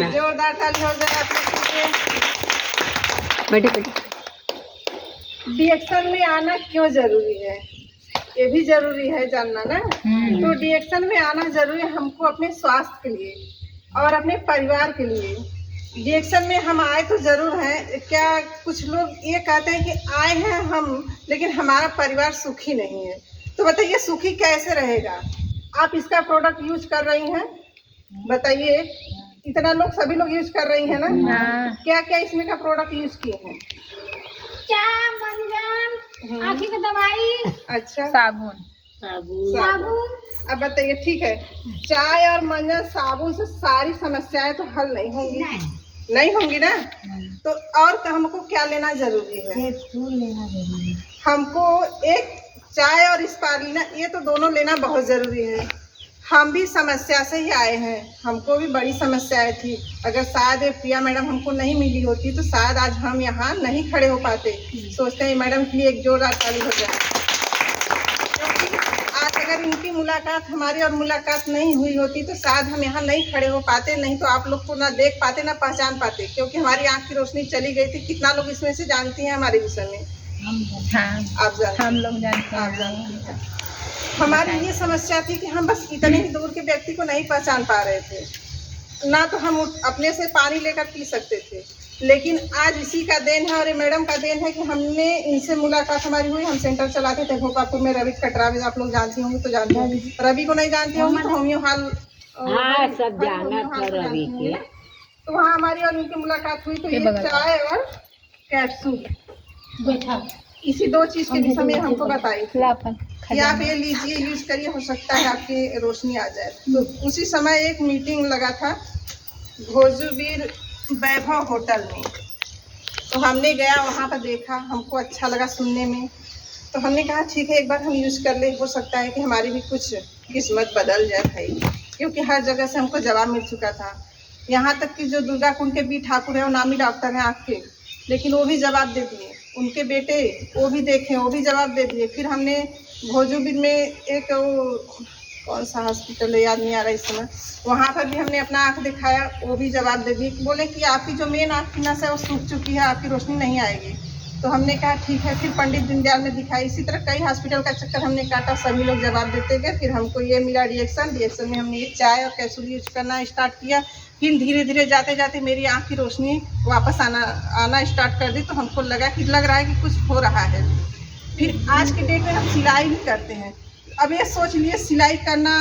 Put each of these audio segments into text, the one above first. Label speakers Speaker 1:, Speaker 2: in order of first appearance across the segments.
Speaker 1: जोरदार ताली हो जाए आप लोग के लिए।
Speaker 2: बैठे बैठे।
Speaker 1: डीएक्शन में आना क्यों जरूरी है, ये भी जरूरी है जानना ना। तो डीएक्शन में आना जरूरी है हमको अपने स्वास्थ्य के लिए और अपने परिवार के लिए। डीएक्शन में हम आए तो जरूर हैं, क्या कुछ लोग ये कहते हैं कि आए हैं हम लेकिन हमारा परिवार सुखी नहीं है। तो बताइए सुखी कैसे रहेगा। आप इसका प्रोडक्ट यूज कर रही हैं, बताइए इतना लोग सभी लोग यूज कर रही है ना। क्या क्या इसमें का प्रोडक्ट यूज किए हैं।
Speaker 3: चाय, मंजन, आँखी की दवाई,
Speaker 1: अच्छा
Speaker 3: साबुन।
Speaker 1: अब बताइए ठीक है, चाय और मंजन साबुन से सारी समस्याएं तो हल नहीं होंगी, नहीं होंगी ना। तो और हमको क्या लेना जरूरी है, हमको एक चाय और स्पारुलिना, ये तो दोनों लेना बहुत जरूरी है। हम भी समस्या से ही आए हैं, हमको भी बड़ी समस्याएं थी। अगर शायद प्रिया मैडम हमको नहीं मिली होती तो शायद आज हम यहाँ नहीं खड़े हो पाते। सोचते हैं मैडम के लिए एक जोरदार ताली हो जाए, क्योंकि आज अगर इनकी मुलाकात हमारी और मुलाकात नहीं हुई होती तो शायद हम यहाँ नहीं खड़े हो पाते, नहीं तो आप लोग को ना देख पाते ना पहचान पाते, क्योंकि हमारी आँख की रोशनी चली गई थी। कितना लोग इसमें से जानती हैं हमारे विषय में, आप जानते,
Speaker 3: हम लोग जानते हैं।
Speaker 1: आप जानते हैं। हमारी ये समस्या थी कि हम बस इतने ही दूर के व्यक्ति को नहीं पहचान पा रहे थे, ना तो हम अपने से पानी लेकर पी सकते थे। लेकिन आज इसी का देन है और ये मैडम का देन है कि हमने इनसे मुलाकात हमारी हुई। हम सेंटर चलाते थे भोपालपुर में, रवि कटरावे, आप लोग जानती होंगी तो जानती होंगी, रवि को नहीं जानती होंगी तो होमियो हाल
Speaker 2: सब जाना था रवि के।
Speaker 1: तो वहाँ हमारी और उनकी मुलाकात हुई। तो ये चाय और कैप्सूल इसी दो चीज के विषय में हमको बताई थी कि आप ये लीजिए, यूज करिए, हो सकता है आपकी रोशनी आ जाए। तो उसी समय एक मीटिंग लगा था भोजूवीर वैभव होटल में, तो हमने गया वहाँ पर देखा, हमको अच्छा लगा सुनने में। तो हमने कहा ठीक है एक बार हम यूज कर ले, हो सकता है कि हमारी भी कुछ किस्मत बदल जाए भाई, क्योंकि हर जगह से हमको जवाब मिल चुका था। यहाँ तक कि जो दुर्गा कुंड के बी ठाकुर है वो नामी डॉक्टर हैं आँख के, लेकिन वो भी जवाब दे दिए। उनके बेटे वो भी देखे, वो भी जवाब दे दिए। फिर हमने भोजूवीर में एक कौन सा हॉस्पिटल है याद नहीं आ रहा इस समय, वहाँ पर भी हमने अपना आँख दिखाया, वो भी जवाब दे दी। बोले कि आपकी जो मेन आँख की नस है वो सूख चुकी है, आपकी रोशनी नहीं आएगी। तो हमने कहा ठीक है, फिर पंडित दीनदयाल में दिखाई। इसी तरह कई हॉस्पिटल का चक्कर हमने काटा, सभी लोग जवाब देते गए। फिर हमको ये मिला डीएक्शन में हमने ये चाय और कैप्सूल यूज करना स्टार्ट किया। फिर धीरे धीरे जाते जाते मेरी आँख की रोशनी वापस आना स्टार्ट कर दी। तो हमको लग रहा है कि कुछ हो रहा है। फिर आज के डेट में हम सिलाई भी करते हैं। अब ये सोच लिए सिलाई करना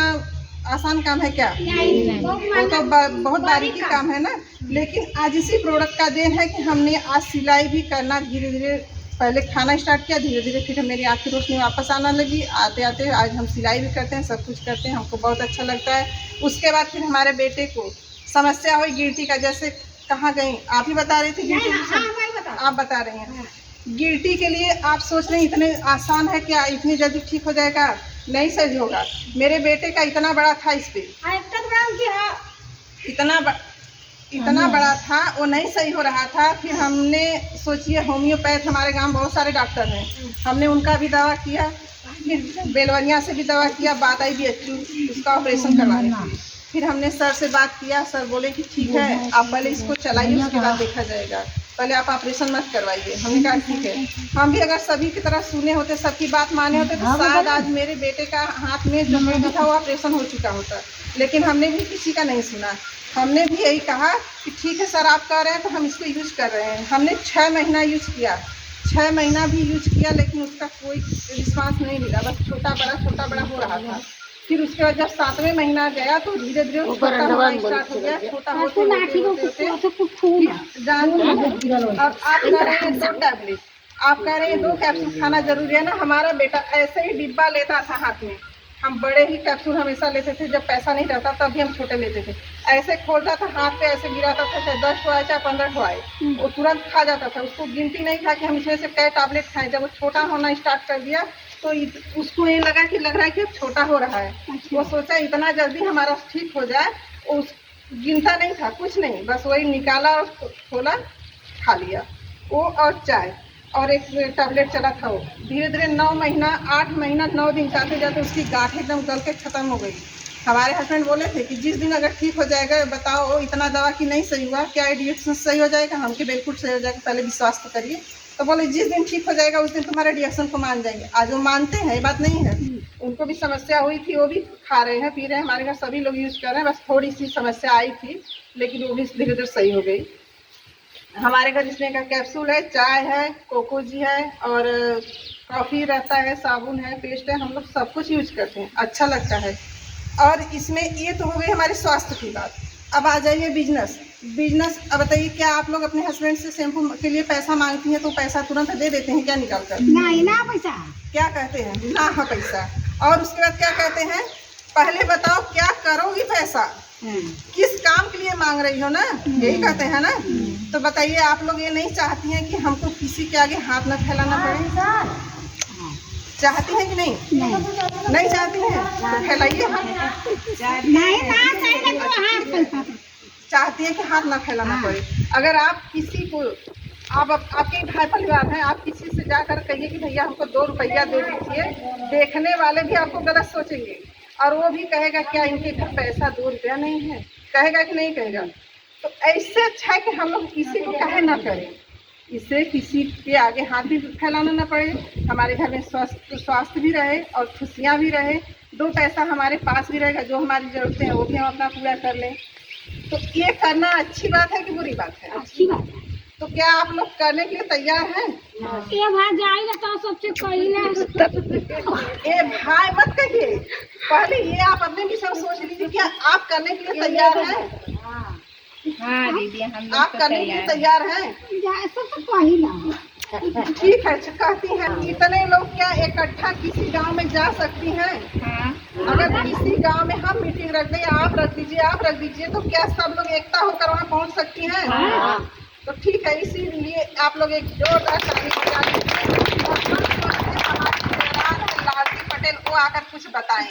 Speaker 1: आसान काम है क्या, वो तो बहुत बारीकी काम है ना। लेकिन आज इसी प्रोडक्ट का देन है कि हमने आज सिलाई भी करना धीरे धीरे, पहले खाना स्टार्ट किया, धीरे धीरे फिर मेरी आँख की रोशनी वापस आना लगी। आते आते आज हम सिलाई भी करते हैं, सब कुछ करते हैं, हमको बहुत अच्छा लगता है। उसके बाद फिर हमारे बेटे को समस्या हुई गिल्टी का, जैसे कहाँ गई आप ही बता रही थी गिल्टी, आप बता रही हैं गिल्टी के लिए। आप सोच रहे हैं इतने आसान है क्या, इतनी जल्दी ठीक हो जाएगा, नहीं सही होगा। मेरे बेटे का इतना बड़ा था, इस पे इतना बड़ा था, वो नहीं सही हो रहा था। फिर हमने सोचिए होम्योपैथ, हमारे गांव बहुत सारे डॉक्टर हैं, हमने उनका भी दवा किया, फिर बेलवनिया से भी दवा किया, बात आई भी उसका ऑपरेशन करवाने के लिए। फिर हमने सर से बात किया, सर बोले कि ठीक है आप पहले इसको चलाइए, उसके बाद देखा जाएगा, पहले आप ऑपरेशन मत करवाइए। हमने कहा ठीक है। हम भी अगर सभी की तरह सुने होते, सबकी बात माने होते तो शायद आज मेरे बेटे का हाथ में जो मेहंदी था वो ऑपरेशन हो चुका होता। लेकिन हमने भी किसी का नहीं सुना, हमने भी यही कहा कि ठीक है सर आप कह रहे हैं तो हम इसको यूज कर रहे हैं। हमने 6 महीना यूज किया, 6 महीना भी यूज किया, लेकिन उसका कोई रिस्पांस नहीं मिला, बस छोटा बड़ा हो रहा था। फिर उसके बाद जब 7वें महीना गया तो धीरे धीरे छोटा होना स्टार्ट हो गया, छोटा होते और आप कह रहे हैं 2 टैबलेट, आप कह रहे हैं 2 कैप्सूल खाना जरूरी है ना। हमारा बेटा ऐसे ही डिब्बा लेता था हाथ में, हम बड़े ही कैप्सूल हमेशा लेते थे, जब पैसा नहीं रहता तब भी हम छोटे लेते थे। ऐसे खोलता था हाथ पे, ऐसे गिराता था, चाहे 10 ठो आए चाहे 15 ठो आए, वो तुरंत खा जाता था। उसको गिनती नहीं था कि हम इसमें से कै टैबलेट खाएं। जब वो छोटा होना स्टार्ट कर दिया तो उसको ये लगा कि लग रहा है कि अब छोटा हो रहा है। वो सोचा इतना जल्दी हमारा ठीक हो जाए, उस गिनता नहीं था कुछ नहीं, बस वही निकाला और खोला, खा लिया वो और चाय और एक टैबलेट चला था। वो धीरे धीरे 9 महीना 8 महीना 9 दिन जाते जाते उसकी गांठ एकदम गल के खत्म हो गई। हमारे हस्बैंड बोले थे कि जिस दिन अगर ठीक हो जाएगा, बताओ इतना दवा की नहीं सही हुआ, क्या रिएक्शन सही हो जाएगा? हमके बिल्कुल सही हो जाएगा, पहले विश्वास तो करिए। तो बोले जिस दिन ठीक हो जाएगा उस दिन तुम्हारे रिएक्शन को मान जाएंगे। आज वो मानते हैं, ये बात नहीं है। उनको भी समस्या हुई थी, वो भी खा रहे हैं, पी रहे हैं, हमारे घर सभी लोग यूज कर रहे हैं। बस थोड़ी सी समस्या आई थी, लेकिन वो भी धीरे धीरे सही हो गई। हमारे घर इसमें का कैप्सूल है, चाय है, कोकोजी है, और कॉफ़ी रहता है, साबुन है, पेस्ट है, हम लोग सब कुछ यूज करते हैं, अच्छा लगता है। और इसमें ये तो हो गई हमारे स्वास्थ्य की बात। अब आ जाइए बिजनेस। अब बताइए, क्या आप लोग अपने हस्बैंड से शैम्पू के लिए पैसा मांगती हैं तो पैसा तुरंत दे देते हैं क्या निकाल कर?
Speaker 3: नहीं ना पैसा,
Speaker 1: क्या कहते हैं? ना है पैसा। और उसके बाद क्या कहते हैं? पहले बताओ क्या करोगी पैसा, किस काम के लिए मांग रही हो ना, यही कहते हैं ना। तो बताइए, आप लोग ये नहीं चाहती हैं कि हमको किसी के आगे हाथ न फैलाना पड़े? चाहती हैं कि नहीं? नहीं चाहती हैं तो फैलाइए।
Speaker 3: नहीं ना चाहिए तो हाँ
Speaker 1: चाहती है कि हाथ ना फैलाना पड़े। अगर आप किसी को, आप आपके भाई परिवार हैं, आप किसी से जाकर कहिए कि भैया हमको 2 रुपया दे दीजिए, देखने वाले भी आपको गलत सोचेंगे, और वो भी कहेगा क्या इनके घर पैसा 2 रुपया नहीं है, कहेगा कि नहीं कहेगा? तो ऐसे अच्छा है कि हम लोग किसी को कहे ना करें, इससे किसी के आगे हाथ भी फैलाना ना पड़े, हमारे घर में स्वास्थ्य भी रहे और खुशियाँ भी रहे, 2 पैसा हमारे पास भी रहेगा, जो हमारी ज़रूरतें हैं वो भी हम अपना पूरा कर लें। तो ये करना अच्छी बात है कि बुरी बात है?
Speaker 3: अच्छी बात है।
Speaker 1: तो क्या आप लोग करने के लिए तैयार हैं?
Speaker 3: ये भाई जाएगा तो सबसे पहले
Speaker 1: ये भाई मत कहिए, पहले ये आप अपने विषय में सोच लीजिए, क्या आप करने के लिए तैयार हैं?
Speaker 2: हाँ दीदी, हम
Speaker 1: आप करने के लिए तैयार हैं?
Speaker 3: सबसे पहला
Speaker 1: ठीक है, कहती हैं इतने लोग क्या इकट्ठा किसी गांव में जा सकती हैं?
Speaker 2: हाँ।
Speaker 1: अगर किसी गांव में हम मीटिंग रख दें, आप रख दीजिए, तो क्या सब लोग एकता होकर वहाँ पहुँच सकती हैं?
Speaker 2: हाँ।
Speaker 1: तो ठीक है, इसीलिए आप लोग एक जोरदार ताली बजा दीजिए। और हमारे लालजी पटेल वो आकर कुछ बताएं।